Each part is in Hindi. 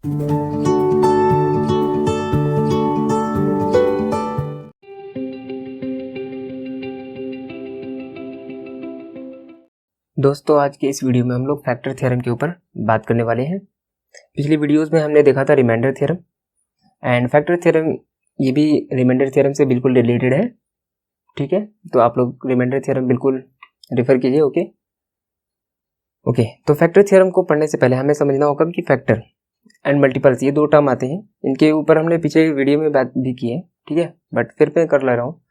दोस्तों आज के इस वीडियो में हम लोग फैक्टर थ्योरम के ऊपर बात करने वाले हैं। पिछली वीडियोस में हमने देखा था remainder theorem and factor theorem, ये भी रिमाइंडर थ्योरम से बिल्कुल रिलेटेड है। ठीक है, तो आप लोग रिमाइंडर थ्योरम बिल्कुल रेफर कीजिए। ओके, तो फैक्टर थ्योरम को पढ़ने से पहले हमें समझना होगा कि फैक्टर एंड मल्टीपल्स ये दो टर्म आते हैं। इनके ऊपर हमने पीछे वीडियो में बात भी की है, ठीक है, बट फिर मैं कर ले रहा हूँ।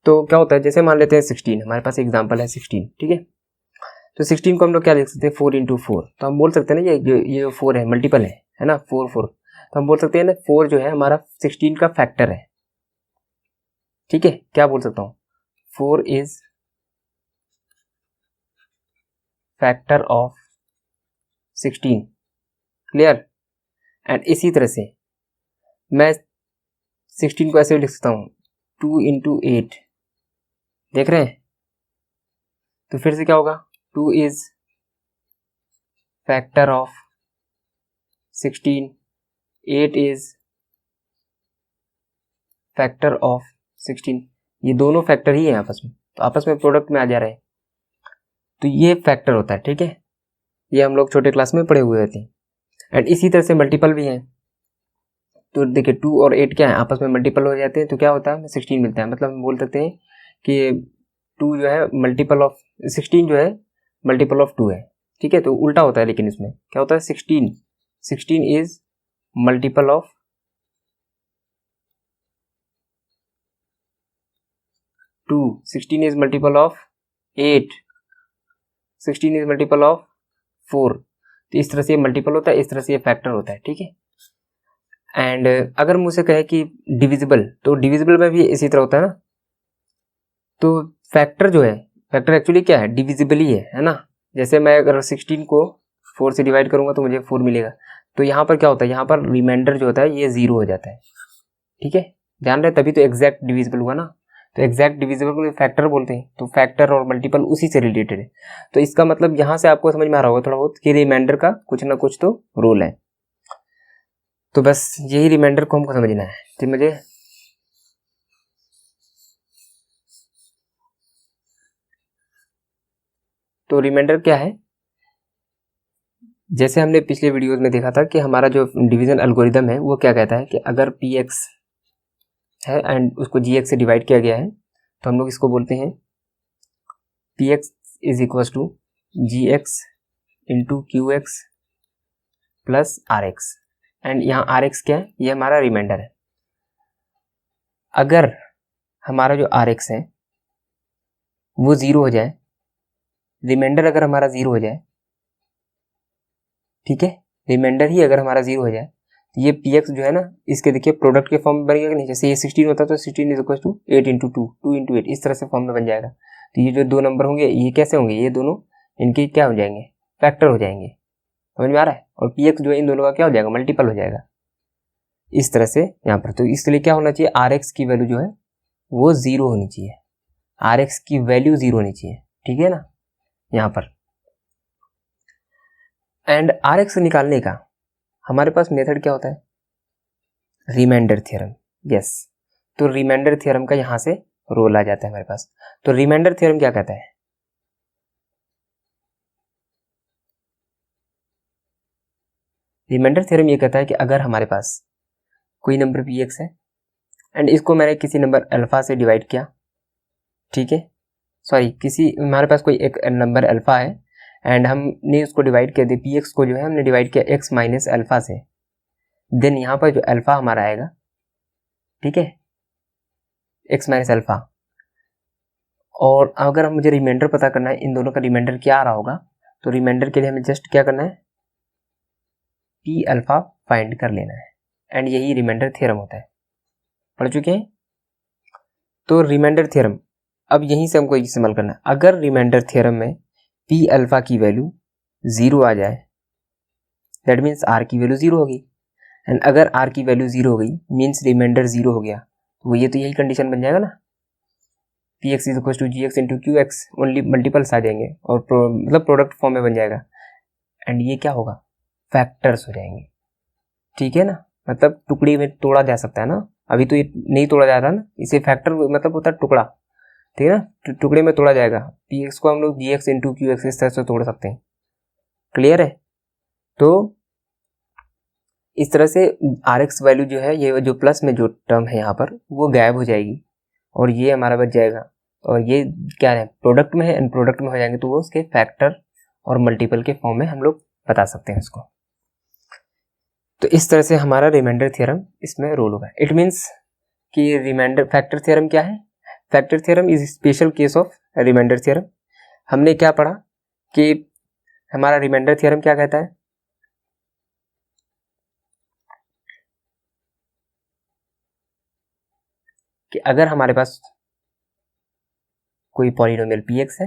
तो क्या होता है, जैसे मान लेते हैं 16, हमारे पास एग्जाम्पल है 16, ठीक है। तो 16 को हम लोग क्या लिख सकते हैं, 4 इंटू 4। तो हम बोल सकते हैं ना ये जो 4 है मल्टीपल है ना, 4 4। तो हम बोल सकते हैं ना 4 जो है हमारा 16 का फैक्टर है। ठीक है, क्या बोल सकता हूँ, 4 is factor of 16। Clear. And इसी तरह से मैं 16 को ऐसे भी लिख सकता हूँ 2 इंटू 8। देख रहे हैं, तो फिर से क्या होगा, 2 is factor of 16, 8 is factor of 16। ये दोनों फैक्टर ही है आपस में, तो आपस में प्रोडक्ट में आ जा रहे हैं, तो ये फैक्टर होता है। ठीक है, ये हम लोग छोटे क्लास में पढ़े हुए होते हैं। एंड इसी तरह से मल्टीपल भी हैं। तो देखिए 2 और 8 क्या है, आपस में मल्टीपल हो जाते हैं, तो क्या होता है 16 मिलता है। मतलब हम बोल सकते हैं कि 2 जो है मल्टीपल ऑफ 16 जो है मल्टीपल ऑफ 2 है। ठीक है, तो उल्टा होता है, लेकिन इसमें क्या होता है 16 is multiple of 2, 16 is multiple of 8, 16 is multiple of 4। तो इस तरह से ये मल्टीपल होता है, इस तरह से ये फैक्टर होता है। ठीक है, एंड अगर मुझसे कहे कि डिविजिबल, तो डिविजिबल में भी इसी तरह होता है ना। तो फैक्टर जो है, फैक्टर एक्चुअली क्या है, डिविजिबल ही है ना। जैसे मैं अगर 16 को 4 से डिवाइड करूंगा तो मुझे 4 मिलेगा। तो यहाँ पर क्या होता है, यहाँ पर रिमाइंडर जो होता है ये 0 हो जाता है। ठीक है, ध्यान रहे, तभी तो एग्जैक्ट डिविजिबल हुआ ना। तो एग्जैक्ट डिविजिबल को फैक्टर बोलते हैं। तो फैक्टर और मल्टीपल उसी से रिलेटेड है। तो इसका मतलब यहाँ से आपको समझ में आ रहा होगा थोड़ा बहुत कि रिमाइंडर का कुछ ना कुछ तो रोल है। तो बस यही रिमाइंडर को हमको समझना है। ठीक, मुझे तो रिमाइंडर क्या है, जैसे हमने पिछले वीडियोस में देखा था कि हमारा जो डिवीजन एल्गोरिदम है वो क्या कहता है कि अगर px है एंड उसको gx से डिवाइड किया गया है, तो हम लोग इसको बोलते हैं px is equal to gx into qx plus rx। And यहाँ rx क्या है, ये हमारा रिमाइंडर है। अगर हमारा जो rx है वो 0 हो जाए, रिमाइंडर अगर हमारा 0 हो जाए, ठीक है, रिमाइंडर ही अगर हमारा 0 हो जाए, तो ये px जो है ना, इसके देखिए प्रोडक्ट के फॉर्म में बनेगा कि नहीं। जैसे ये 16 होता है तो 16 is equal to 8 into 2, 2 into 8, इस तरह से फॉर्म में बन जाएगा। तो ये जो दो नंबर होंगे ये कैसे होंगे, ये दोनों इनके क्या हो जाएंगे, फैक्टर हो जाएंगे। समझ में आ रहा है। और px जो है इन दोनों का क्या हो जाएगा, मल्टीपल हो जाएगा। इस तरह से यहाँ पर, तो इसलिए क्या होना चाहिए, rx की वैल्यू जो है वो 0 होनी चाहिए। rx की वैल्यू 0 होनी चाहिए, ठीक है ना, यहाँ पर। एंड rx निकालने का हमारे पास मेथड क्या होता है, रिमाइंडर थ्योरम। यस, तो रिमाइंडर थ्योरम का यहां से रोल आ जाता है हमारे पास। तो रिमाइंडर थ्योरम क्या कहता है, रिमाइंडर थ्योरम ये कहता है कि अगर हमारे पास कोई नंबर px है एंड इसको मैंने किसी नंबर अल्फा से डिवाइड किया, ठीक है, सॉरी, किसी हमारे पास कोई एक नंबर अल्फा है एंड हमने उसको डिवाइड किया, px को जो है हमने डिवाइड किया x माइनस अल्फा से। देन यहाँ पर जो अल्फा हमारा आएगा, ठीक है, x माइनस अल्फा। और अगर हम मुझे रिमाइंडर पता करना है, इन दोनों का रिमाइंडर क्या आ रहा होगा, तो रिमाइंडर के लिए हमें जस्ट क्या करना है, p अल्फा फाइंड कर लेना है। एंड यही रिमाइंडर थ्योरम होता है, पढ़ चुके हैं। तो रिमाइंडर थ्योरम अब यहीं से हमको इस्तेमाल करना है। अगर रिमाइंडर थ्योरम में p अल्फा की वैल्यू 0 आ जाए, दैट मीन्स r की वैल्यू 0 होगी। एंड अगर r की वैल्यू 0 हो गई मीन्स रिमाइंडर 0 हो गया, तो ये तो यही कंडीशन बन जाएगा ना, px is equal to gx into qx, only multiples आ जाएंगे और मतलब प्रोडक्ट फॉर्म में बन जाएगा। एंड ये क्या होगा, फैक्टर्स हो जाएंगे। ठीक है ना, मतलब टुकड़ी में तोड़ा जा सकता है ना, अभी तो ये नहीं तोड़ा जा रहा ना, इसे फैक्टर मतलब होता है टुकड़ा, ठीक है ना, टुकड़े में तोड़ा जाएगा। पी एक्स को हम लोग जी एक्स इंटू क्यू एक्स इस तरह से तोड़ सकते हैं, क्लियर है। तो इस तरह से आर एक्स वैल्यू जो है, ये जो प्लस में जो टर्म है यहाँ पर वो गायब हो जाएगी और ये हमारा बच जाएगा। और ये क्या है, प्रोडक्ट में है, एंड प्रोडक्ट में हो जाएंगे तो वो उसके फैक्टर और मल्टीपल के फॉर्म में हम लोग बता सकते हैं उसको। तो इस तरह से हमारा रिमाइंडर थ्योरम इसमें रोल होगा। इट मीन्स कि रिमाइंडर फैक्टर थ्योरम क्या है, factor theorem is special case of remainder theorem. हमने क्या पढ़ा कि हमारा रिमाइंडर थ्योरम क्या कहता है कि अगर हमारे पास कोई पॉलिनोमियल पी एक्स है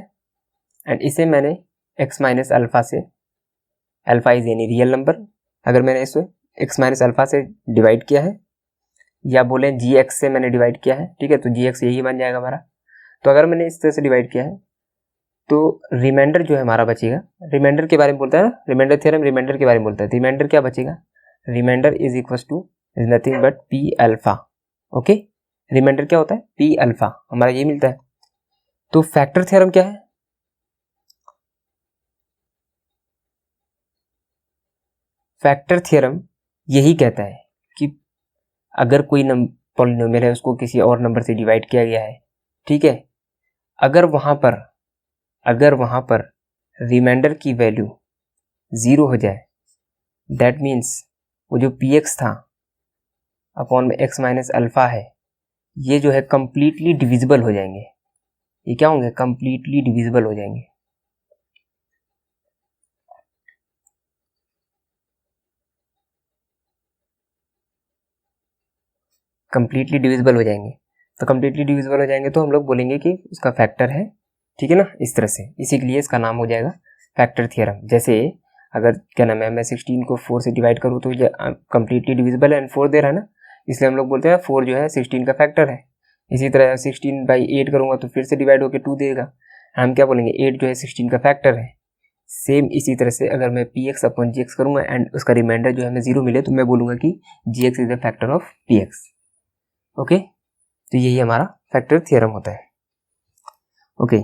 एंड इसे मैंने एक्स माइनस अल्फा से, alpha is any real number, अगर मैंने इसे एक्स माइनस अल्फा से डिवाइड किया है या बोले जी एक्स से मैंने डिवाइड किया है, ठीक है, तो जी एक्स यही बन जाएगा हमारा। तो अगर मैंने इस तरह से डिवाइड किया है तो रिमाइंडर जो है हमारा बचेगा, रिमाइंडर के बारे में बोलता है ना, रिमाइंडर थ्योरम रिमाइंडर के बारे में बोलता है। रिमाइंडर क्या बचेगा, remainder is equal to is nothing but P alpha. Okay, remainder क्या होता है, पी अल्फा, हमारा ये मिलता है। तो फैक्टर थ्योरम क्या है, फैक्टर थ्योरम यही कहता है कि अगर कोई पॉलिनोमियल है उसको किसी और नंबर से डिवाइड किया गया है, ठीक है, अगर वहां पर रिमाइंडर की वैल्यू 0 हो जाए, दैट मीन्स वो जो पी एक्स था अपॉन में एक्स माइनस अल्फा है, ये जो है कंप्लीटली डिविजिबल हो जाएंगे। ये क्या होंगे, कंप्लीटली डिविजिबल हो जाएंगे। कंप्लीटली डिविजिबल हो जाएंगे, तो कंप्लीटली डिविजिबल हो जाएंगे तो हम लोग बोलेंगे कि उसका फैक्टर है, ठीक है ना, इस तरह से, इसी के लिए इसका नाम हो जाएगा फैक्टर थ्योरम। जैसे अगर क्या नाम है, मैं 16 को 4 से डिवाइड करूँ तो ये कंप्लीटली डिविजिबल है एंड 4 दे रहा है ना, इसलिए हम लोग बोलते हैं 4 जो है 16 का फैक्टर है। इसी तरह 16 बाई 8 करूँगा तो फिर से डिवाइड होकर 2 देगा, हम क्या बोलेंगे 8 जो है 16 का फैक्टर है। सेम इसी तरह से अगर मैं P X upon G X करूँगा एंड उसका रिमाइंडर जो है हमें 0 मिले तो मैं बोलूँगा कि G X is the factor of P X. Okay, तो यही हमारा फैक्टर थ्योरम होता है। ओके,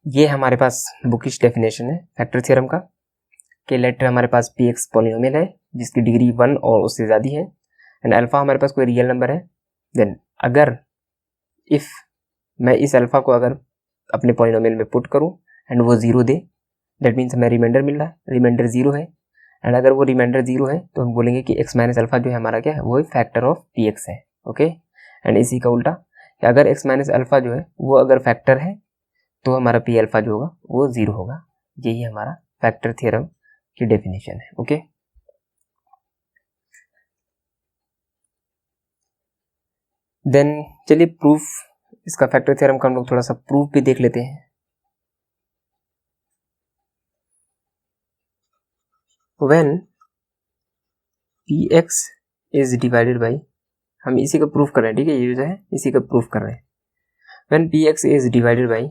ये हमारे पास बुकिश डेफिनेशन है फैक्टर थ्योरम का कि लेट हमारे पास पी एक्स पॉलिनोमियल है जिसकी डिग्री 1 और उससे ज़्यादा है एंड अल्फा हमारे पास कोई रियल नंबर है। देन अगर इफ मैं इस अल्फा को अगर अपने पॉलिनोमियल में पुट करूं एंड वो 0 दे, दैट मीन्स हमें रिमाइंडर मिल रहा है, रिमाइंडर 0 है। एंड अगर वो रिमाइंडर 0 है तो हम बोलेंगे कि एक्स माइनस अल्फा जो है हमारा क्या है, वो फैक्टर ऑफ पी एक्स है। ओके, एंड इसी का उल्टा कि अगर एक्स माइनस अल्फा जो है वो अगर फैक्टर है तो हमारा पी अल्फा जो होगा वो 0 होगा। यही हमारा फैक्टर थ्योरम की डेफिनेशन है। ओके, देन चलिए प्रूफ, इसका फैक्टर थ्योरम का हम लोग थोड़ा सा प्रूफ भी देख लेते हैं। When P X is divided by, हम इसी का प्रूफ कर रहे हैं, ठीक है, ये जो है इसी का प्रूफ कर रहे हैं। When P X is divided by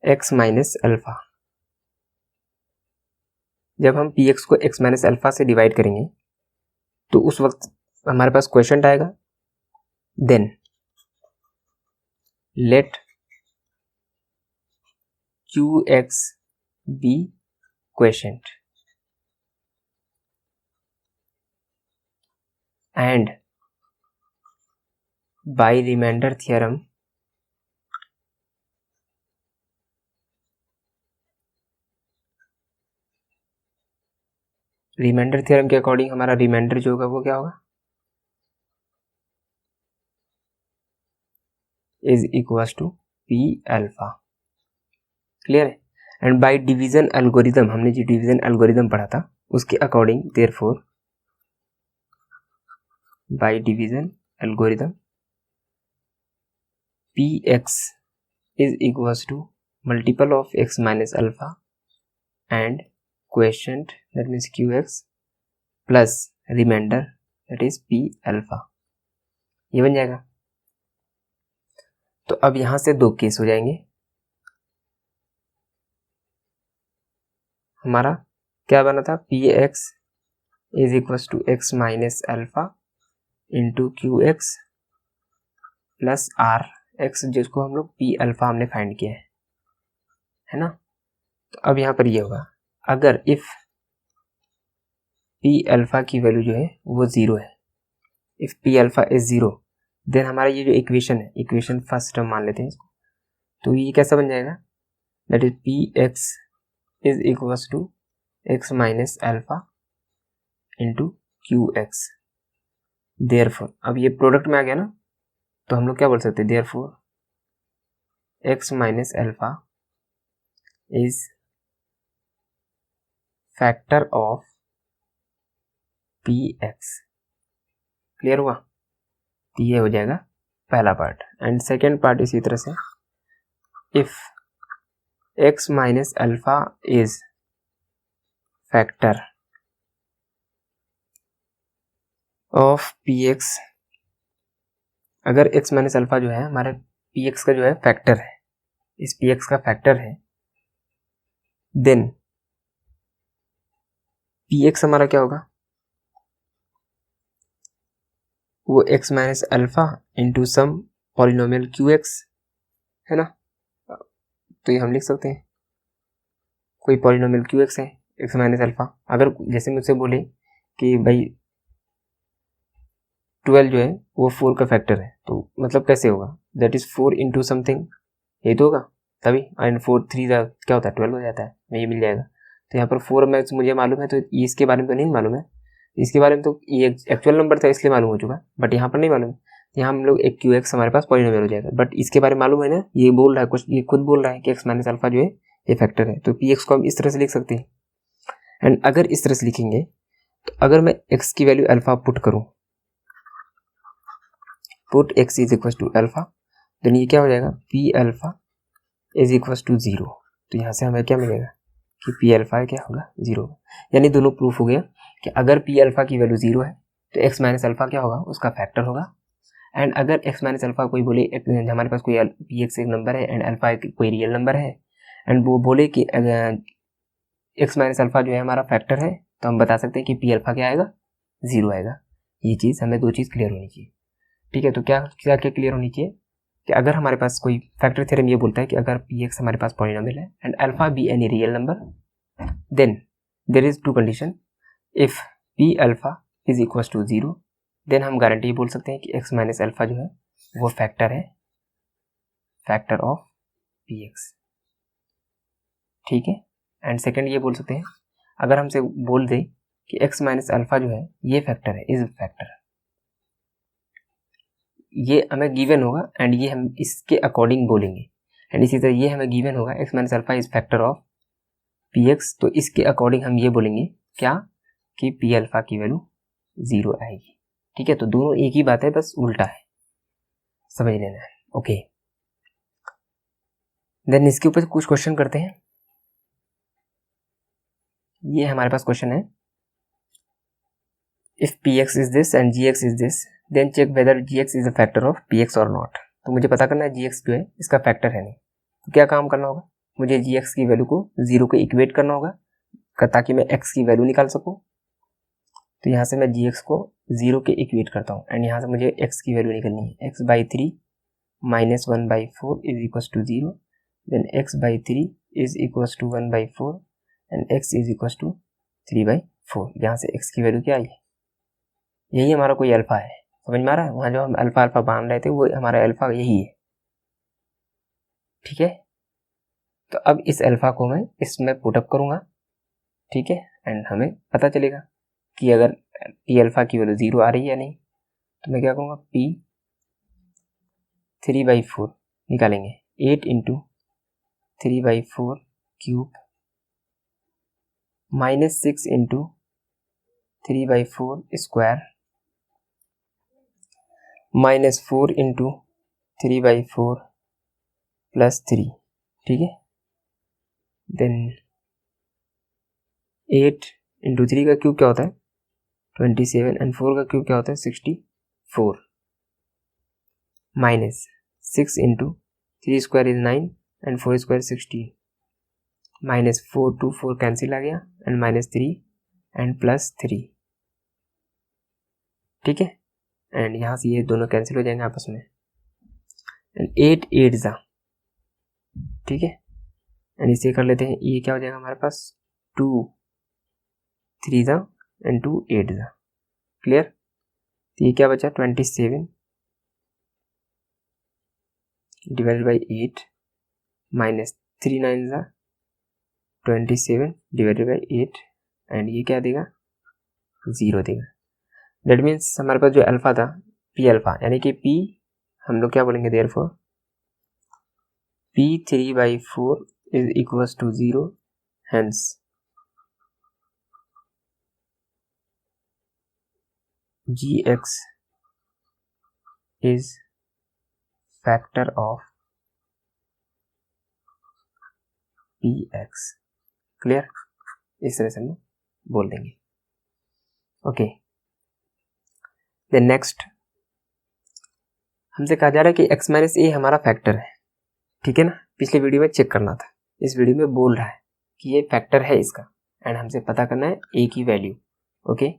X minus alpha, जब हम पी एक्स को एक्स माइनस अल्फा से डिवाइड करेंगे तो उस वक्त हमारे पास क्वेश्चन आएगा, then let Q X be quotient and by remainder theorem remainder theorem के अकॉर्डिंग हमारा रिमाइंडर जो होगा वो क्या होगा, is equals to P alpha. Clear है। एंड बाय डिवीजन एल्गोरिदम, हमने जो डिवीजन एल्गोरिदम पढ़ा था उसके according therefore by division algorithm P X is equals to multiple of X minus alpha and quotient that means Q X plus remainder that is P alpha, ये बन जाएगा। तो अब यहां से दो केस हो जाएंगे। हमारा क्या बना था, P X is equal to X minus alpha into Q X plus R X, जिसको हम लोग पी अल्फा हमने फाइंड किया है ना। तो अब यहाँ पर ये होगा, अगर इफ पी अल्फा की वैल्यू जो है वो जीरो है, if P alpha is zero, then हमारा ये जो इक्वेशन है, इक्वेशन फर्स्ट टर्म मान लेते हैं इसको, तो ये कैसा बन जाएगा, that is P X is equal to X minus alpha into Q X. Therefore, अब ये प्रोडक्ट में आ गया ना, तो हम लोग क्या बोल सकते हैं, therefore x minus alpha is factor of P x. Clear हुआ, तो ये हो जाएगा पहला पार्ट। एंड सेकेंड पार्ट इसी तरह से, if x minus alpha is factor of P x, अगर एक्स माइनस अल्फा जो है हमारे पी एक्स का जो है फैक्टर है, इस पी एक्स का फैक्टर है, देन पी एक्स हमारा क्या होगा, वो x minus alpha into sum polynomial Q x है ना। तो ये हम लिख सकते हैं, कोई पॉलिनोमियल क्यू एक्स है एक्स माइनस अल्फा। अगर जैसे मुझसे बोले कि भाई 12 जो है वो 4 का फैक्टर है, तो मतलब कैसे होगा, दैट इज 4 इंटू समथिंग, ये तो होगा तभी, एंड 4 3 क्या होता है 12 हो जाता है, ये मिल जाएगा। तो यहाँ पर 4 में मुझे मालूम है, तो इसके बारे में तो नहीं मालूम है, इसके बारे में तो ये एक्चुअल नंबर था इसलिए मालूम हो चुका, बट यहाँ पर नहीं मालूम। यहाँ हम लोग एक क्यू एक्स हमारे पास पॉलिनोमियल हो जाएगा, बट इसके बारे में मालूम है ना, ये बोल रहा है कुछ, ये खुद बोल रहा है कि एक्स माइनस अल्फा जो है ये फैक्टर है, तो पी एक्स को हम इस तरह से लिख सकते हैं। एंड अगर इस तरह से लिखेंगे, तो अगर मैं एक्स की वैल्यू अल्फा पुट करूँ, put X is equal to alpha, then ये क्या हो जाएगा, P alpha is equal to zero. तो यहाँ से हमें क्या मिलेगा कि पी अल्फा क्या होगा, जीरो। यानी दोनों प्रूफ हो गया कि अगर पी अल्फा की वैल्यू जीरो है तो एक्स माइनस अल्फा क्या होगा, उसका फैक्टर होगा। एंड अगर एक्स माइनस अल्फा कोई बोले, हमारे पास कोई पी एक्स एक नंबर है एंड अल्फा कोई रियल नंबर है, एंड वो बोले कि एक्स माइनस अल्फा जो है हमारा फैक्टर है, तो हम बता सकते हैं कि पी अल्फा क्या आएगा, जीरो आएगा। ये चीज़ हमें दो चीज़ क्लियर होनी चाहिए, ठीक है। तो क्या क्या क्या क्लियर होनी चाहिए कि अगर हमारे पास कोई फैक्टर थ्योरम ये बोलता है कि अगर पी एक्स हमारे पास पॉलिनोमियल है and alpha be any real number, then there is two condition, if P alpha is equal to zero, then हम गारंटी बोल सकते हैं कि एक्स माइनस अल्फा जो है वो फैक्टर है, फैक्टर ऑफ पी एक्स, ठीक है। एंड सेकेंड ये बोल सकते हैं, अगर हमसे बोल दे कि एक्स माइनस अल्फा जो है ये फैक्टर है, इज फैक्टर, ये हमें गिवन होगा एंड ये हम इसके अकॉर्डिंग बोलेंगे। एंड इसी तरह ये हमें गिवन होगा x minus alpha is factor of P x, तो इसके अकॉर्डिंग हम ये बोलेंगे क्या, कि पी अल्फा की वैल्यू जीरो आएगी, ठीक है। तो दोनों एक ही बात है, बस उल्टा है, समझ लेना है, ओके। देन इसके ऊपर कुछ क्वेश्चन करते हैं। ये हमारे पास क्वेश्चन है, if P X is this and G X is this, then check whether G X is a factor of P X और नॉट। तो मुझे पता करना है जी एक्स जो है इसका फैक्टर है नहीं, तो क्या काम करना होगा, मुझे जी एक्स की वैल्यू को जीरो के इक्वेट करना होगा ताकि मैं एक्स की वैल्यू निकाल सकूं। तो यहाँ से मैं जी एक्स को जीरो के इक्वेट करता हूँ एंड यहाँ से मुझे एक्स की वैल्यू निकलनी है, X by three minus 1/4 is equal to zero, then X by three is equal to 1/4 and X is equal to 3/4। यहाँ से एक्स की वैल्यू क्या आई, यही हमारा कोई अल्फा है, समझ में आ रहा है, वहाँ जो हम अल्फा अल्फा बांध रहे थे वो हमारा अल्फा यही है, ठीक है। तो अब इस अल्फा को मैं इसमें पुटअप करूँगा, ठीक है, एंड हमें पता चलेगा कि अगर पी अल्फा की वैल्यू जीरो आ रही है या नहीं। तो मैं क्या करूँगा, पी 3/4 निकालेंगे, 8 into 3/4 cube minus 6 into 3/4 square minus 4 into 3/4 plus 3, ठीक है। देन 8 इंटू 3 का क्यूब क्या होता है 27 एंड 4 का क्यूब क्या होता है 64 minus 6 into 3 square is 9 and 4 square 16, minus 4 to 4 cancel आ गया एंड माइनस 3 एंड प्लस 3, ठीक है। एंड यहाँ से ये दोनों कैंसिल हो जाएंगे आपस में एंड 8 8 जा, ठीक है। एंड इसे कर लेते हैं, ये क्या हो जाएगा हमारे पास 2 3 जा एंड 2 8 जा, क्लियर। तो ये क्या बचा 27 डिवाइडेड बाई 8 माइनस 3 9 जा 27 डिवाइडेड बाई 8 एंड ये क्या देगा 0 देगा। दैट मीन्स हमारे पास जो अल्फा था पी अल्फा, यानी कि पी हम लोग क्या बोलेंगे therefore P3/4 is equals to 0, hence Gx is factor of Px, clear. इस तरह से हम बोल देंगे, ओके। देन नेक्स्ट हमसे कहा जा रहा है कि x माइनस ए हमारा फैक्टर है, ठीक है ना। पिछले वीडियो में चेक करना था, इस वीडियो में बोल रहा है कि ये फैक्टर है इसका एंड हमसे पता करना है a की वैल्यू, ओके।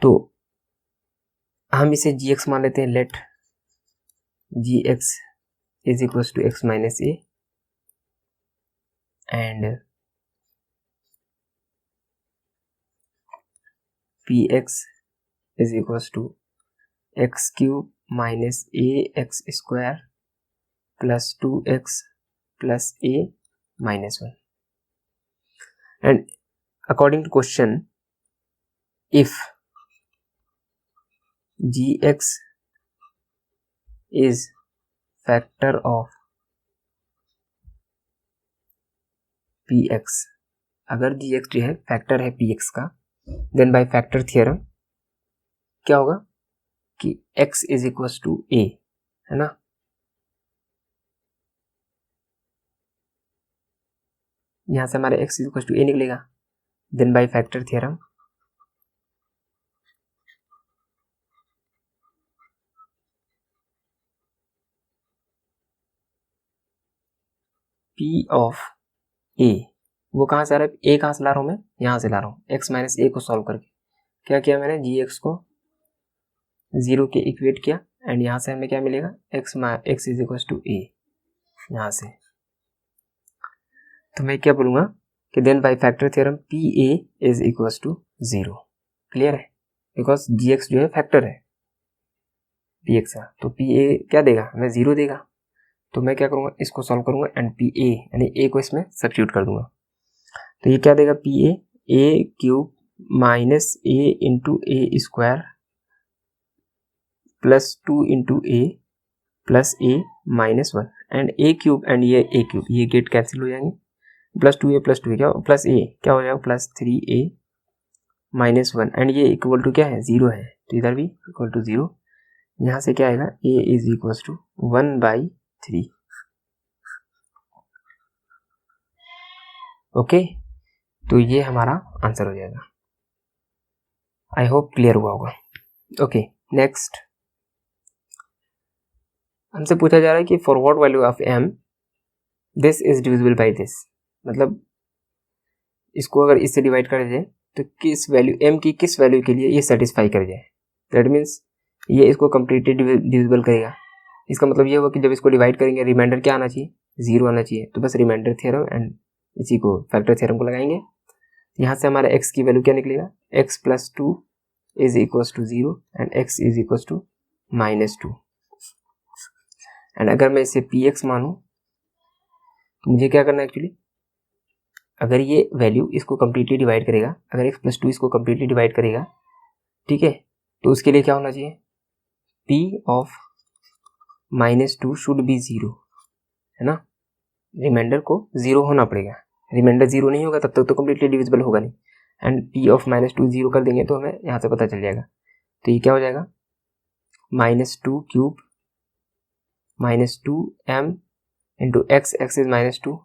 तो हम इसे gx मान लेते हैं, let gx is equals to x minus A and px is equals to x cube minus A x square plus 2x plus a minus 1. And according to question, if gx is factor of px, अगर gx जो है फैक्टर है px का, देन बाय फैक्टर थियरम क्या होगा कि x is equals to a, है ना। यहां से हमारे x is equals to a निकलेगा, then by factor theorem p of a, वो कहां से आ रहा है, a कहां से ला रहा हूं मैं, यहां से ला रहा हूं x माइनस a को सॉल्व करके। क्या किया मैंने, gx को 0 के इक्वेट किया एंड यहां से हमें क्या मिलेगा x is equals to a, यहां से। तो मैं क्या बोलूंगा कि then by factor theorem PA is equals to 0, clear है, बिकॉज gx जो है फैक्टर है px का, तो PA क्या देगा हमें 0 देगा। तो मैं क्या करूंगा, इसको सॉल्व करूंगा एंड PA यानी a को इसमें सब्स्टिट्यूट कर दूंगा। तो ये क्या देगा PA a cube minus a into A square plus 2 into A plus a minus 1 and a cube and ये a क्यूब, ये गेट कैंसिल हो जाएंगे, प्लस 2a क्या प्लस a क्या हो जाएगा प्लस 3a माइनस 1 एंड ये इक्वल टू क्या है 0 है, तो इधर भी इक्वल टू 0। यहाँ से क्या आएगा a is equal to 1/3, okay. तो ये हमारा आंसर हो जाएगा, आई होप क्लियर हुआ होगा, ओके। नेक्स्ट हमसे पूछा जा रहा है कि for what value of m this is divisible by this, मतलब इसको अगर इससे डिवाइड कर जाए तो किस वैल्यू m की किस वैल्यू के लिए ये सेटिस्फाई कर जाए। दैट मीन्स ये इसको कम्प्लीटली डिविजिबल करेगा। इसका मतलब ये हुआ कि जब इसको डिवाइड करेंगे रिमाइंडर क्या आना चाहिए 0 आना चाहिए, तो बस रिमाइंडर थ्योरम एंड इसी को फैक्टर थ्योरम को लगाएंगे। यहाँ से हमारा x की वैल्यू क्या निकलेगा, x plus 2 is equals to 0 and x is equals to minus 2। And अगर मैं इसे px मानूं तो मुझे क्या करना है एक्चुअली, अगर ये वैल्यू इसको कम्प्लीटली डिवाइड करेगा, अगर x प्लस 2 इसको कम्प्लीटली डिवाइड करेगा, ठीक है, तो उसके लिए क्या होना चाहिए p of minus 2 should be 0, है ना। रिमाइंडर को 0 होना पड़ेगा, रिमाइंडर 0 नहीं होगा तब तक तो कम्प्लीटली डिविजिबल होगा नहीं, एंड p ऑफ माइनस 2 0 कर देंगे तो हमें यहाँ से पता चल जाएगा। तो ये क्या हो जाएगा minus 2 cube minus 2m into x is minus 2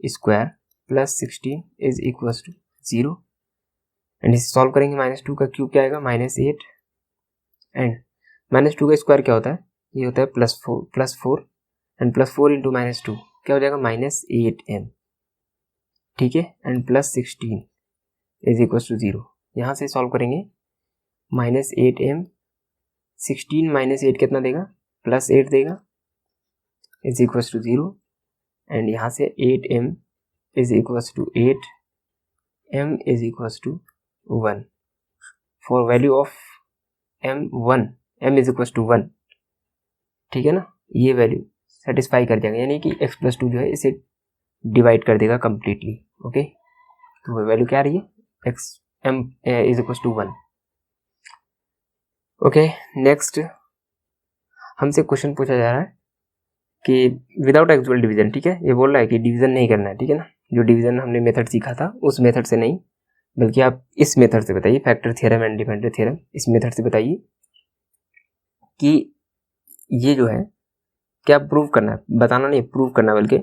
square plus 16 is equals to 0 and इसे सॉल्व करेंगे, माइनस 2 का क्यूब क्या आएगा माइनस 8 एंड माइनस 2 का स्क्वायर क्या होता है ये होता है +4 एंड +4 इंटू -2 क्या हो जाएगा -8m, ठीक है, एंड +16 इज इक्वल टू 0। यहाँ से सॉल्व करेंगे, -8m 16 -8 कितना देगा, +8 देगा, इज इक्वल टू 0, एंड यहाँ से 8m is equal to 8, m is equal to 1 for value of m 1, m is equal to 1, ठीक है ना। ये वैल्यू सेटिस्फाई कर जाएगा, यानी कि x+2 जो है इसे डिवाइड कर देगा कम्प्लीटली। ओके, तो वो वैल्यू क्या आ रही है, m is equal to 1। Okay, next हमसे क्वेश्चन पूछा जा रहा है कि विदाउट एक्चुअल डिवीजन, ठीक है, ये बोल रहा है कि डिवीजन नहीं करना है, ठीक है ना। जो डिवीजन हमने मेथड सीखा था उस मेथड से नहीं, बल्कि आप इस मेथड से बताइए, factor theorem and dependent theorem, इस मेथड से बताइए कि ये जो है क्या प्रूव करना है, बताना नहीं प्रूव करना, बल्कि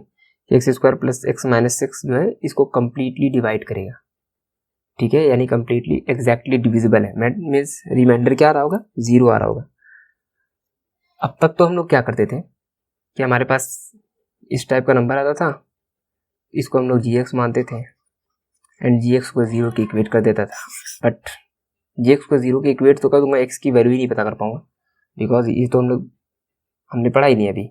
x² + x - 6 जो है इसको कंप्लीटली डिवाइड करेगा, ठीक है, यानी कंप्लीटली एग्जैक्टली डिविजिबल है, मीन्स रिमाइंडर क्या आ रहा होगा, 0 आ रहा होगा। अब तक तो हम लोग क्या करते थे कि हमारे पास इस टाइप का नंबर आता था, इसको हम लोग gx मानते थे एंड gx को 0 की इक्वेट कर देता था, बट gx को 0 की इक्वेट तो कर दूंगा, x की वैल्यू ही नहीं पता कर पाऊंगा, बिकॉज ये तो हमने पढ़ा ही नहीं अभी।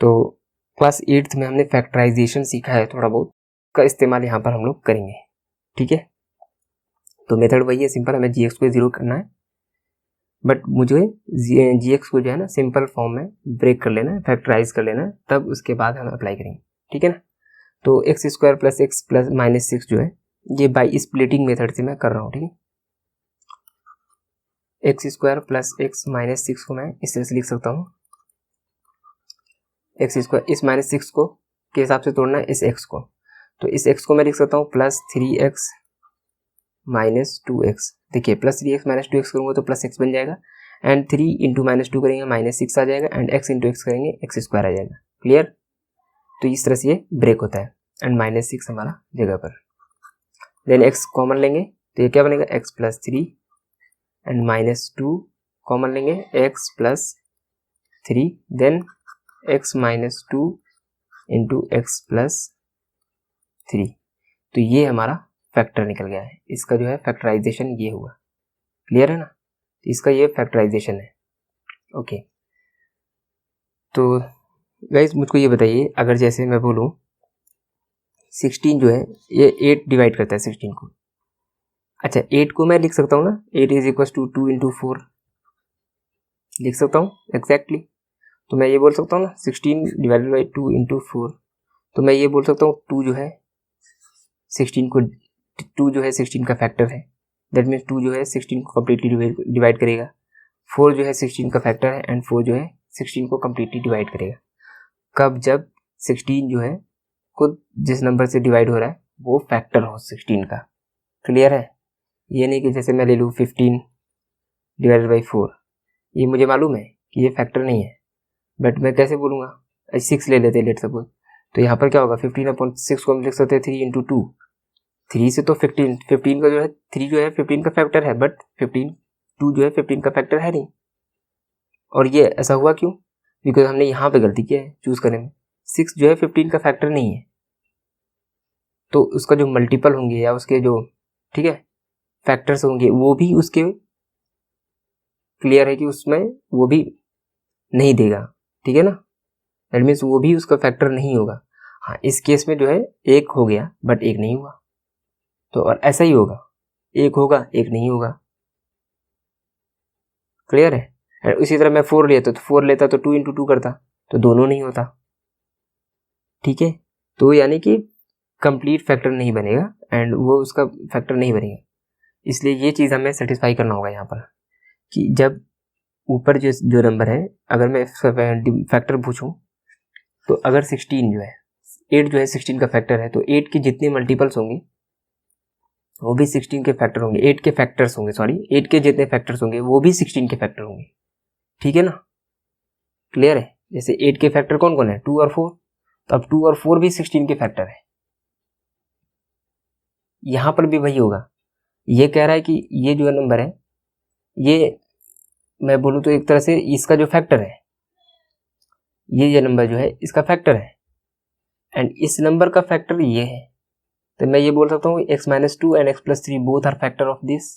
तो क्लास 8th में हमने फैक्टराइजेशन सीखा है थोड़ा बहुत, का इस्तेमाल यहाँ पर हम लोग करेंगे, ठीक है। तो मेथड वही है, सिंपल, हमें gx को 0 करना है, बट मुझे gx को जो है ना सिंपल फॉर्म में ब्रेक कर लेना है, फैक्टराइज कर लेना है, तब उसके बाद हम अप्लाई करेंगे, ठीक है ना। तो x² + x + -6 जो है ये बाई स्प्लिटिंग मेथड से मैं कर रहा हूँ, ठीक है। x² + x - 6 को मैं इस तरह से लिख सकता हूँ, x², इस -6 को के हिसाब से तोड़ना है इस x को, तो इस x को मैं लिख सकता हूँ +3x - 2x, देखिए +3x - 2x करूँगा तो +x बन जाएगा, एंड 3 इंटू -2 करेंगे -6 आ जाएगा, एंड x इंटू x करेंगे x² आ जाएगा, क्लियर। तो इस तरह से ये ब्रेक होता है, एंड -6 हमारा जगह पर, देन x कॉमन लेंगे तो ये क्या बनेगा, x + 3, एंड -2 कॉमन लेंगे, x + 3, then x - 2 into x + 3, तो ये हमारा फैक्टर निकल गया है, इसका जो है फैक्टराइजेशन ये हुआ, क्लियर है ना, इसका ये फैक्टराइजेशन है। ओके, तो गाइस मुझको ये बताइए, अगर जैसे मैं बोलूँ 16 जो है ये 8 डिवाइड करता है 16 को, अच्छा 8 को मैं लिख सकता हूँ ना, 8 इज इक्वल टू 2 इंटू 4 लिख सकता हूँ एग्जैक्टली, तो मैं ये बोल सकता हूँ ना 16 डिवाइडेड बाई 2 इंटू 4, तो मैं ये बोल सकता हूँ 2 जो है 16 को, 2 जो है 16 का फैक्टर है, दैट मीन्स 2 जो है 16 को कम्प्लीटली डिवाइड करेगा, 4 जो है 16 का फैक्टर है, एंड 4 जो है 16 को कम्प्लीटली डिवाइड करेगा। कब, जब 16 जो है खुद जिस नंबर से डिवाइड हो रहा है वो फैक्टर हो 16 का, क्लियर है। ये नहीं कि जैसे मैं ले लूँ 15 डिवाइडेड बाई 4, ये मुझे मालूम है कि ये फैक्टर नहीं है, बट मैं कैसे बोलूँगा, 6 ले लेते लेट सपोज, तो यहाँ पर क्या होगा 15/6 को हम लिख सकते हैं 3 इंटू 2, 3 से तो 15 का जो है 3 जो है 15 का फैक्टर है, बट 2 जो है 15 का फैक्टर है नहीं। और ये ऐसा हुआ क्यों, बिकॉज हमने यहाँ पे गलती किया है चूज करने में, 6 जो है 15 का फैक्टर नहीं है, तो उसका जो मल्टीपल होंगे या उसके जो, ठीक है, फैक्टर्स होंगे वो भी उसके, क्लियर है कि उसमें वो भी नहीं देगा, ठीक है ना, दैट मीन्स वो भी उसका फैक्टर नहीं होगा। हाँ, इस केस में जो है 1 हो गया बट 1 नहीं हुआ, तो और ऐसा ही होगा, 1 होगा 1 नहीं होगा, क्लियर है। उसी तरह मैं 4 लेता तो 4 लेता तो 2 इंटू 2 करता तो दोनों नहीं होता, ठीक है। तो यानी कि कंप्लीट फैक्टर नहीं बनेगा एंड वो उसका फैक्टर नहीं बनेगा, इसलिए ये चीज़ हमें सेटिस्फाई करना होगा यहाँ पर कि जब ऊपर जो नंबर है, अगर मैं फैक्टर पूछूं तो अगर 16 जो है 8 जो है 16 का फैक्टर है, तो 8 के जितने मल्टीपल्स होंगे वो भी 16 के फैक्टर होंगे, 8 के फैक्टर्स होंगे, सॉरी 8 के जितने फैक्टर्स होंगे वो भी 16 के फैक्टर होंगे, ठीक है ना, क्लियर है। जैसे 8 के फैक्टर कौन कौन है, 2 और 4, तो अब 2 और 4 भी 16 के फैक्टर है, यहां पर भी वही होगा। ये कह रहा है कि ये जो नंबर है ये मैं बोलूँ तो एक तरह से इसका जो फैक्टर है, ये नंबर जो है इसका फैक्टर है, एंड इस नंबर का फैक्टर ये है, तो मैं ये बोल सकता हूँ x-2 and x+3 both are factor of this.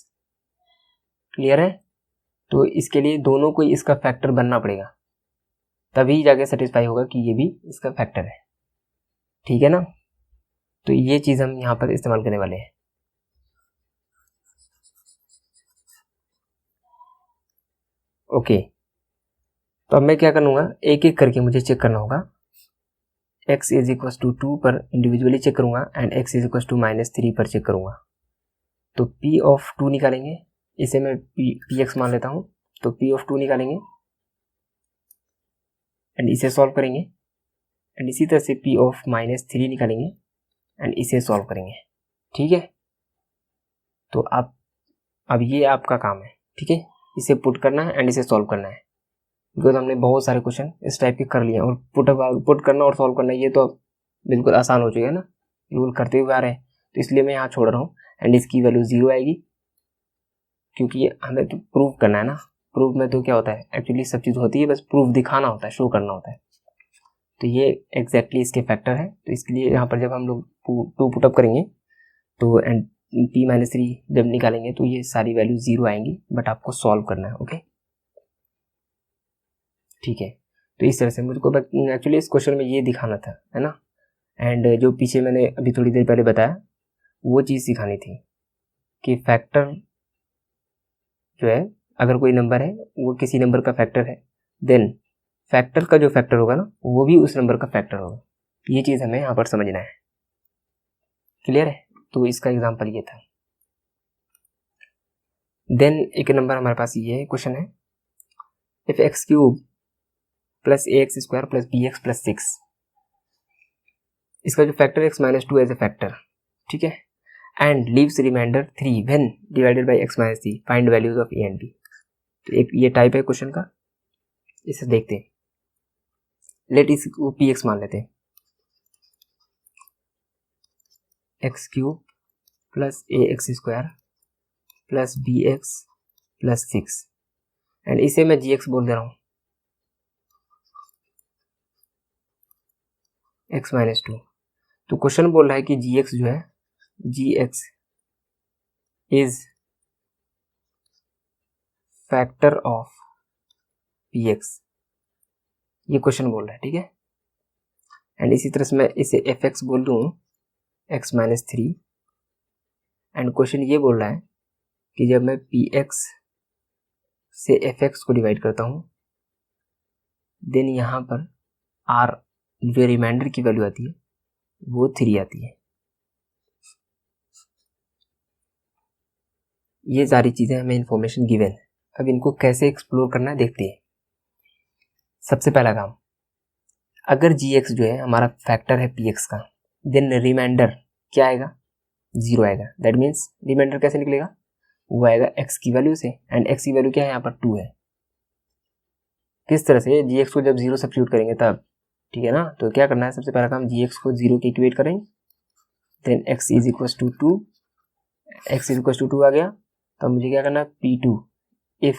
Clear है? तो इसके लिए दोनों को इसका फैक्टर बनना पड़ेगा, तभी जाके सेटिस्फाई होगा कि ये भी इसका फैक्टर है। ठीक है ना? तो ये चीज़ हम यहाँ पर इस्तेमाल करने वाले हैं। ओके, तो अब मैं क्या करूँगा, एक एक करके मुझे चेक करना होगा। x इज इक्वल टू 2 पर इंडिविजुअली चेक करूँगा and x is equal to -3 पर चेक करूँगा। तो p ऑफ 2 निकालेंगे, इसे मैं px मान लेता हूँ, तो p ऑफ 2 निकालेंगे एंड इसे सॉल्व करेंगे, एंड इसी तरह से p ऑफ -3 निकालेंगे एंड इसे सॉल्व करेंगे। ठीक है? तो अब ये आपका काम है। ठीक है, इसे पुट करना है एंड इसे सॉल्व करना है, बिकॉज हमने बहुत सारे क्वेश्चन इस टाइप के कर लिए, और पुट करना और सॉल्व करना ये तो बिल्कुल आसान हो चुका है ना, रूल करते हुए आ रहे हैं। तो इसलिए मैं यहाँ छोड़ रहा हूँ एंड इसकी वैल्यू 0 आएगी, क्योंकि हमें तो प्रूव करना है ना। प्रूफ में तो क्या होता है, एक्चुअली सब चीज़ होती है, बस प्रूफ दिखाना होता है, शो करना होता है। तो ये एग्जैक्टली इसके फैक्टर है। तो इसके लिए यहाँ पर जब हम लोग 2 पुटअप करेंगे तो एंड p-3 जब निकालेंगे तो ये सारी वैल्यू 0 आएंगी, बट आपको सॉल्व करना है। ओके, ठीक है। तो इस तरह से मुझको एक्चुअली इस क्वेश्चन में ये दिखाना था, है ना। एंड जो पीछे मैंने अभी थोड़ी देर पहले बताया वो चीज़ सिखानी थी कि फैक्टर जो है, अगर कोई नंबर है वो किसी नंबर का फैक्टर है, देन फैक्टर का जो फैक्टर होगा ना वो भी उस नंबर का फैक्टर होगा। ये चीज़ हमें यहाँ पर समझना है। क्लियर है? तो इसका एग्जांपल ये था। देन एक नंबर हमारे पास ये क्वेश्चन है, if x³ plus ax² plus bx plus 6, इसका जो factor x-2 as a factor, ठीक है, and leaves remainder 3 when divided by x-3, find values of a and b। तो एक ये टाइप है क्वेश्चन का, इसे देखते हैं। लेट इसको px मान लेते हैं, x³ plus ax² plus bx plus 6, and इसे मैं gx बोल दे रहा हूँ, x-2। तो क्वेश्चन बोल रहा है कि gx जो है, gx is factor of px, ये क्वेश्चन बोल रहा है, ठीक है। एंड इसी तरह से मैं इसे fx बोल दूँ, x-3, एंड क्वेश्चन ये बोल रहा है कि जब मैं px से fx को डिवाइड करता हूँ, देन यहाँ पर r जो रिमाइंडर की वैल्यू आती है वो 3 आती है। ये सारी चीज़ें हमें इंफॉर्मेशन गिवन है। अब इनको कैसे एक्सप्लोर करना है देखते हैं। सबसे पहला काम, अगर gx जो है हमारा फैक्टर है px का, देन रिमाइंडर क्या आएगा, 0 आएगा। दैट मीन्स रिमाइंडर कैसे निकलेगा, वो आएगा x की वैल्यू से, एंड x की वैल्यू क्या है यहाँ पर 2 है। किस तरह से, gx को जब 0 सब्स्टिट्यूट करेंगे तब, ठीक है ना। तो क्या करना है, सबसे पहला काम gx को 0 के इक्वेट करेंगे, then x is equal to 2, x is equal to 2 आ गया, तो मुझे क्या करना है, p2 if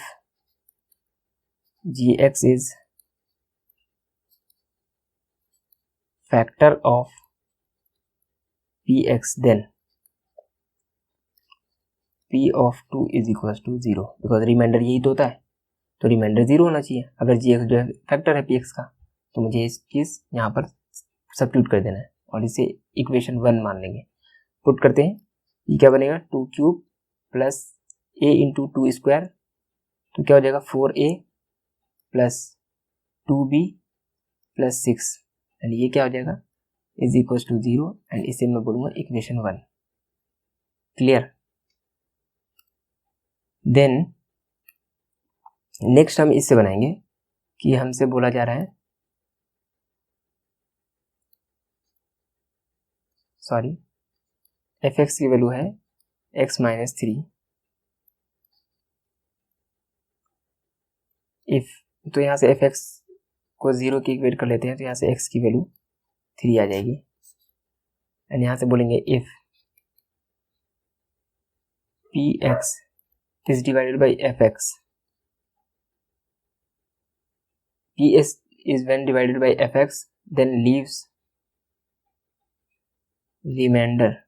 gx is factor of px, then p of 2 is equal to 0, because remainder यही तो होता है, तो रिमाइंडर 0 होना चाहिए। अगर gx जो है फैक्टर है px का, तो मुझे इस चीज़ यहाँ पर सब्स्टिट्यूट कर देना है और इसे इक्वेशन 1 मान लेंगे। पुट करते हैं, ये क्या बनेगा, 2³ प्लस a इंटू 2², तो क्या हो जाएगा 4a plus 2b plus 6, and ये क्या हो जाएगा, इज इक्वल टू 0, एंड इसे मैं बोलूँगा इक्वेशन 1। क्लियर? देन नेक्स्ट हम इससे बनाएंगे कि हमसे बोला जा रहा है, सॉरी, fx की वैल्यू है x-3 इफ, तो यहाँ से fx को 0 की इक्वेट कर लेते हैं, तो यहाँ से x की वैल्यू 3 आ जाएगी, एंड यहाँ से बोलेंगे if px is divided by fx, PS is when divided by fx then leaves remainder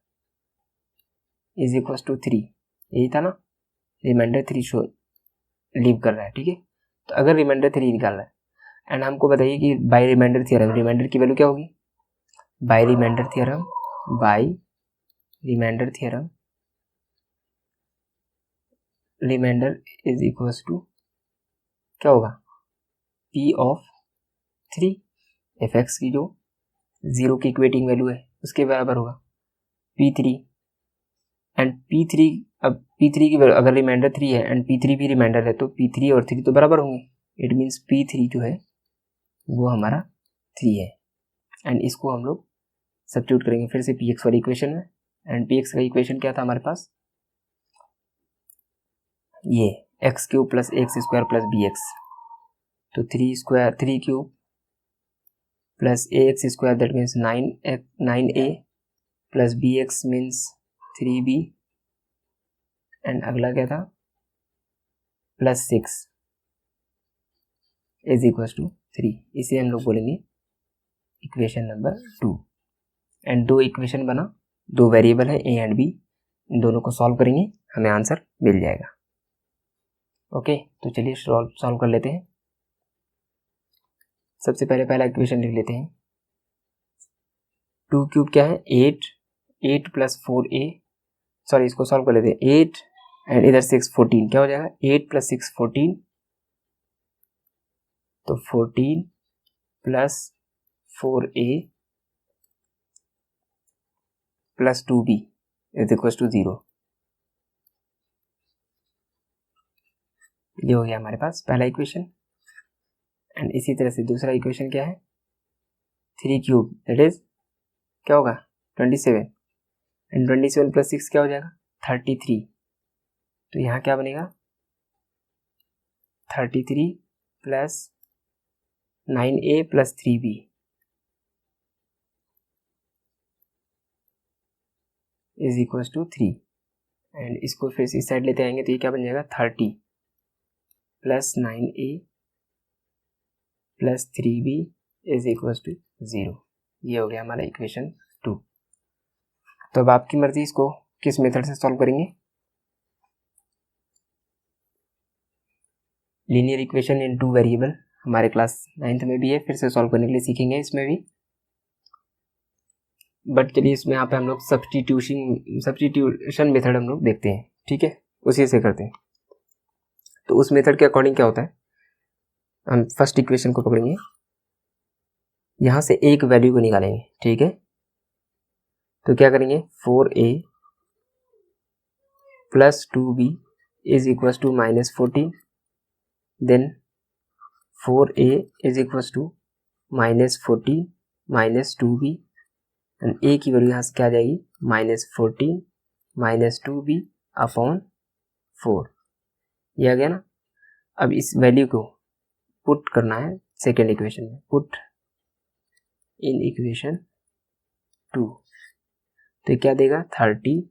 is equals to 3, यही था ना, रिमाइंडर 3 शो लीव कर रहा है, ठीक है। तो अगर रिमाइंडर 3 निकाल रहा है एंड हमको बताइए कि बाय रिमाइंडर थ्योरम रिमाइंडर की वैल्यू क्या होगी, by remainder theorem remainder is equals to क्या होगा, P ऑफ 3, fx की जो 0 की इक्वेटिंग वैल्यू है उसके बराबर होगा P3 एंड P3, अब P3 की वैल्यू अगर रिमाइंडर 3 है एंड P3 भी रिमाइंडर है तो P3 और 3 तो बराबर होंगे, इट मीन्स P3 जो है वो हमारा 3 है एंड इसको हम लोग सब्स्टिट्यूट करेंगे फिर से Px वाली इक्वेशन में एंड Px का इक्वेशन क्या था हमारे पास, ये x cube plus x square plus b x, तो 3 cube plus a x square that means 9a plus b x means 3b and अगला क्या था प्लस 6 इज इक्वल टू 3, इसे हम लोग बोलेंगे इक्वेशन नंबर 2 एंड 2 इक्वेशन बना, 2 वेरिएबल है ए एंड बी, इन दोनों को सॉल्व करेंगे हमें आंसर मिल जाएगा। ओके तो चलिए सॉल्व कर लेते हैं। सबसे पहले पहला इक्वेशन लिख लेते हैं, 2 क्यूब क्या है 8 प्लस 4a, सॉरी इसको सॉल्व कर लेते हैं, 8 एंड इधर 6 14, क्या हो जाएगा 8 प्लस 6 14, तो 14 plus 4a plus 2b is equal to 0, ये हो गया हमारे पास पहला इक्वेशन। एंड इसी तरह से दूसरा इक्वेशन क्या है, 3 क्यूब दैट इज क्या होगा 27 एंड 27 प्लस 6 क्या हो जाएगा 33, तो यहाँ क्या बनेगा 33 plus 9a plus 3b is equal to 3 and इसको फिर से इस साइड लेते आएंगे तो ये क्या बन जाएगा 30 plus 9a plus 3b is equal to 0, ये हो गया हमारा इक्वेशन 2। तो अब आपकी मर्जी इसको किस मेथड से सॉल्व करेंगे, लीनियर इक्वेशन इन 2 वेरिएबल हमारे क्लास 9th में भी है, फिर से सॉल्व करने के लिए सीखेंगे इसमें भी, बट चलिए इसमें यहाँ पे हम लोग सब्स्टिट्यूशन मेथड हम लोग देखते हैं, ठीक है उसी से करते हैं। तो उस मेथड के अकॉर्डिंग क्या होता है, हम फर्स्ट इक्वेशन को पकड़ेंगे, यहाँ से एक वैल्यू को निकालेंगे, ठीक है, तो क्या करेंगे 4a plus 2b is equal to minus 14, then 4a is equal to minus 14 minus 2b and a की वैल्यू यहाँ से क्या आ जाएगी माइनस 14 माइनस 2b अपॉन 4, ये आ गया ना। अब इस वैल्यू को पुट करना है सेकेंड इक्वेशन में, पुट इन इक्वेशन 2, तो क्या देगा 30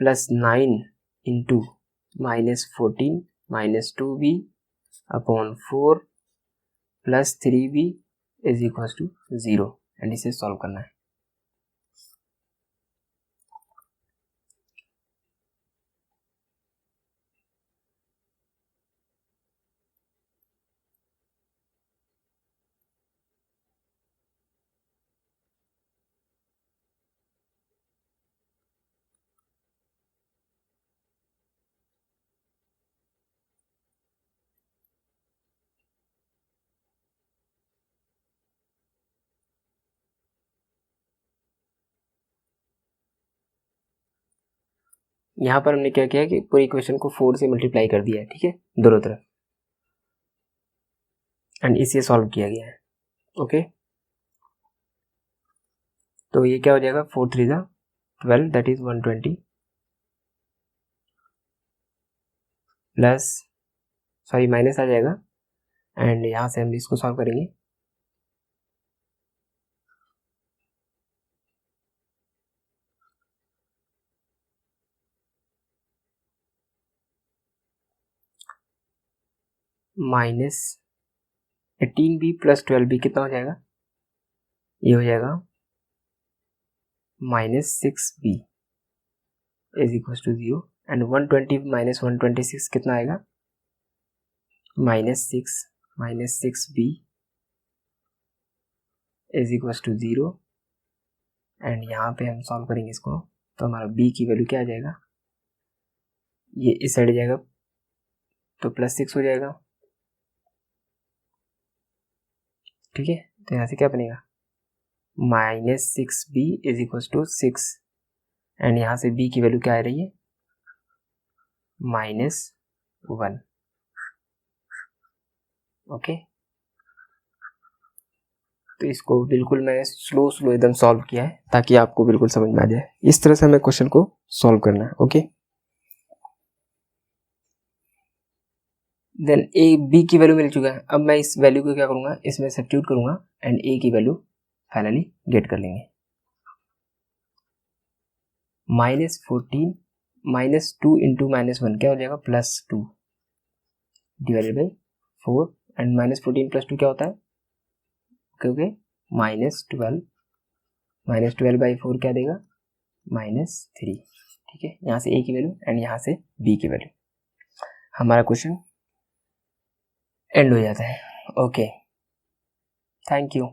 plus 9 into minus 14 minus 2b upon 4 plus 3b is equal to 0 and इसे सॉल्व करना है। यहाँ पर हमने क्या किया कि पूरी इक्वेशन को 4 से मल्टीप्लाई कर दिया है, ठीक है दोनों तरफ, एंड इसे सॉल्व किया गया है। ओके तो ये क्या हो जाएगा 4 3 12 that is 120 plus sorry minus आ जाएगा एंड यहाँ से हम इसको सॉल्व करेंगे, माइनस 18b प्लस 12b कितना हो जाएगा, ये हो जाएगा -6b is equal to 0 and 120 minus 126 कितना आएगा, -6b is equal to 0 and यहाँ पे हम सॉल्व करेंगे इसको तो हमारा b की वैल्यू क्या आ जाएगा, ये इस साइड जाएगा तो +6 हो जाएगा, ठीक है। तो यहाँ से क्या बनेगा, -6b is equal to 6 and यहाँ से b की वैल्यू क्या आ रही है, -1, ओके। तो इसको बिल्कुल मैंने स्लो एकदम सॉल्व किया है ताकि आपको बिल्कुल समझ में आ जाए। इस तरह से हमें क्वेश्चन को सॉल्व करना है, ओके। देन ए बी की वैल्यू मिल चुका है, अब मैं इस वैल्यू को क्या करूंगा, इसमें सब्स्टिट्यूट करूंगा एंड ए की वैल्यू फाइनली गेट कर लेंगे। -14 -2 इंटू -1 क्या हो जाएगा, +2 डिवाइडेड बाई 4 एंड -14 +2 क्या होता है, क्योंकि -12 -12/4 क्या देगा, -3, ठीक है। यहाँ से ए की वैल्यू एंड यहाँ से बी की वैल्यू, हमारा क्वेश्चन एंड हो जाता है, ओके। Thank you.